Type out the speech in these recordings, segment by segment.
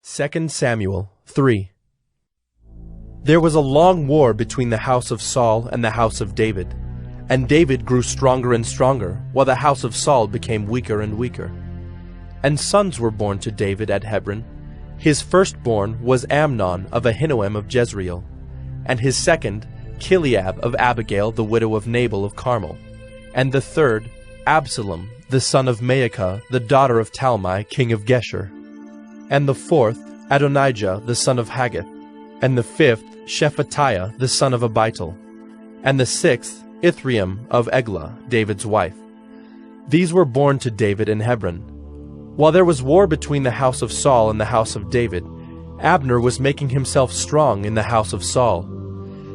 2 Samuel 3. There was a long war between the house of Saul and the house of David, and David grew stronger and stronger, while the house of Saul became weaker and weaker. And sons were born to David at Hebron. His firstborn was Amnon of Ahinoam of Jezreel, and his second, Chileab of Abigail the widow of Nabal of Carmel, and the third, Absalom, the son of Maacah, the daughter of Talmai, king of Geshur, and the fourth, Adonijah, the son of Haggith, and the fifth, Shephatiah, the son of Abital, and the sixth, Ithream of Eglah, David's wife. These were born to David in Hebron. While there was war between the house of Saul and the house of David, Abner was making himself strong in the house of Saul.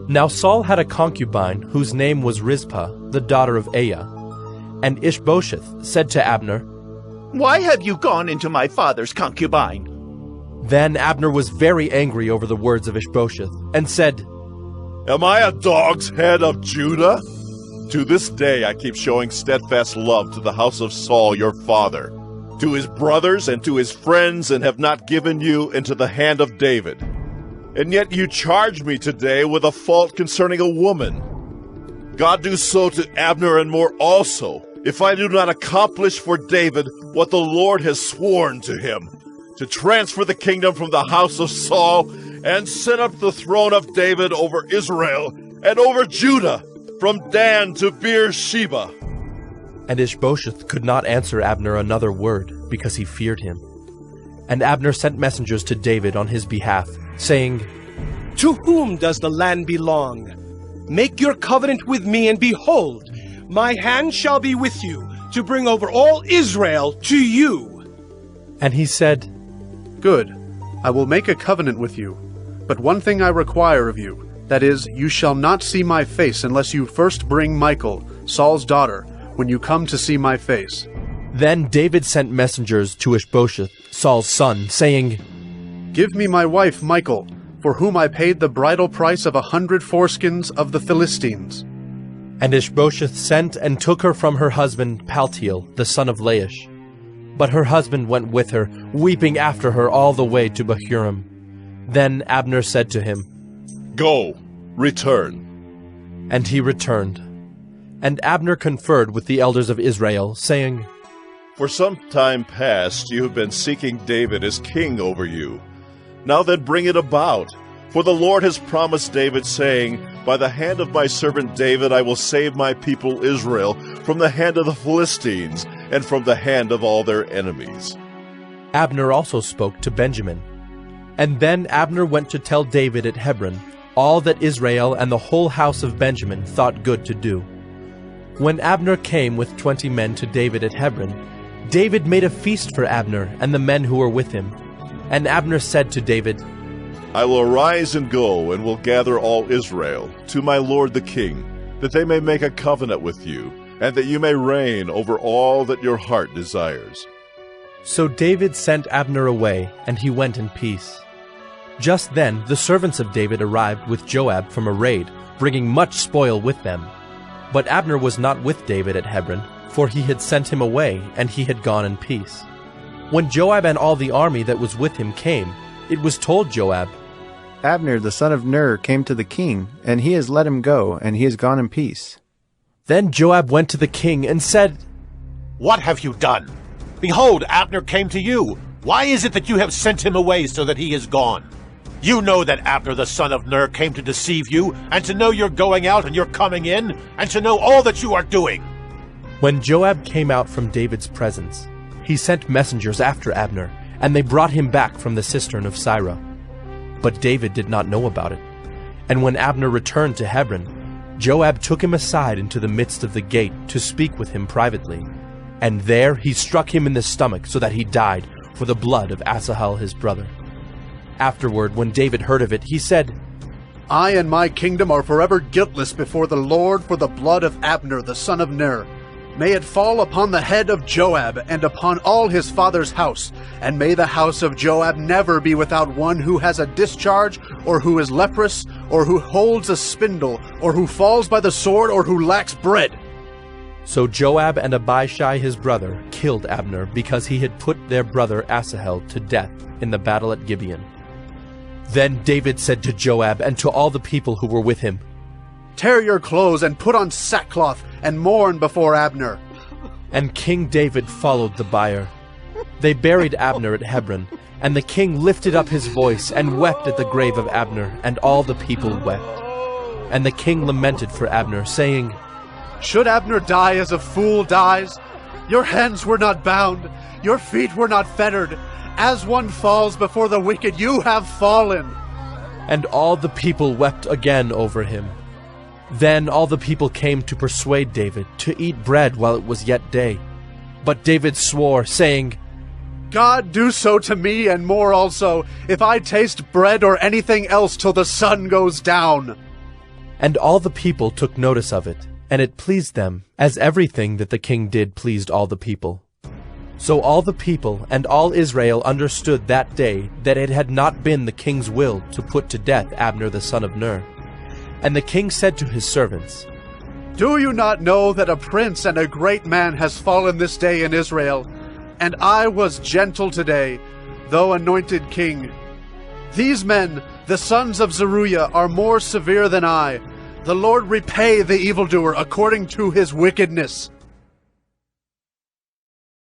Now Saul had a concubine whose name was Rizpah, the daughter of Aiah. And Ishbosheth said to Abner, "Why have you gone into my father's concubine?" Then Abner was very angry over the words of Ishbosheth, and said, "Am I a dog's head of Judah? To this day I keep showing steadfast love to the house of Saul your father, to his brothers and to his friends, and have not given you into the hand of David. And yet you charge me today with a fault concerning a woman. God do so to Abner and more also, if I do not accomplish for David what the Lord has sworn to him, to transfer the kingdom from the house of Saul and set up the throne of David over Israel and over Judah, from Dan to Beersheba." And Ishbosheth could not answer Abner another word, because he feared him. And Abner sent messengers to David on his behalf, saying, "To whom does the land belong? Make your covenant with me, and behold, my hand shall be with you, to bring over all Israel to you." And he said, "Good, I will make a covenant with you. But one thing I require of you, that is, you shall not see my face unless you first bring Michal, Saul's daughter, when you come to see my face." Then David sent messengers to Ishbosheth, Saul's son, saying, "Give me my wife Michal, for whom I paid the bridal price of 100 foreskins of the Philistines." And Ishbosheth sent and took her from her husband Paltiel, the son of Laish. But her husband went with her, weeping after her all the way to Bahurim. Then Abner said to him, "Go, return." And he returned. And Abner conferred with the elders of Israel, saying, "For some time past you have been seeking David as king over you. Now then bring it about. For the Lord has promised David, saying, By the hand of my servant David I will save my people Israel from the hand of the Philistines and from the hand of all their enemies." Abner also spoke to Benjamin. And then Abner went to tell David at Hebron all that Israel and the whole house of Benjamin thought good to do. When Abner came with 20 men to David at Hebron, David made a feast for Abner and the men who were with him. And Abner said to David, "I will arise and go, and will gather all Israel to my lord the king, that they may make a covenant with you, and that you may reign over all that your heart desires." So David sent Abner away, and he went in peace. Just then the servants of David arrived with Joab from a raid, bringing much spoil with them. But Abner was not with David at Hebron, for he had sent him away, and he had gone in peace. When Joab and all the army that was with him came, it was told Joab, "Abner the son of Ner came to the king, and he has let him go, and he has gone in peace." Then Joab went to the king and said, "What have you done? Behold, Abner came to you. Why is it that you have sent him away so that he is gone? You know that Abner the son of Ner came to deceive you, and to know you're going out and you're coming in, and to know all that you are doing." When Joab came out from David's presence, he sent messengers after Abner, and they brought him back from the cistern of Sirah. But David did not know about it. And when Abner returned to Hebron, Joab took him aside into the midst of the gate to speak with him privately. And there he struck him in the stomach so that he died for the blood of Asahel his brother. Afterward, when David heard of it, he said, "I and my kingdom are forever guiltless before the Lord for the blood of Abner the son of Ner. May it fall upon the head of Joab and upon all his father's house, and may the house of Joab never be without one who has a discharge, or who is leprous, or who holds a spindle, or who falls by the sword, or who lacks bread." So Joab and Abishai his brother killed Abner because he had put their brother Asahel to death in the battle at Gibeon. Then David said to Joab and to all the people who were with him, Tear your clothes and put on sackcloth and mourn before Abner. And King David followed the bier. They buried Abner at Hebron, and the king lifted up his voice and wept at the grave of Abner, and all the people wept. And the king lamented for Abner, saying, Should Abner die as a fool dies? Your hands were not bound, your feet were not fettered. As one falls before the wicked, you have fallen. And all the people wept again over him. Then all the people came to persuade David to eat bread while it was yet day. But David swore, saying, God do so to me and more also, if I taste bread or anything else till the sun goes down. And all the people took notice of it, and it pleased them, as everything that the king did pleased all the people. So all the people and all Israel understood that day that it had not been the king's will to put to death Abner the son of Ner. And the king said to his servants, Do you not know that a prince and a great man has fallen this day in Israel? And I was gentle today, though anointed king. These men, the sons of Zeruiah, are more severe than I. The Lord repay the evildoer according to his wickedness.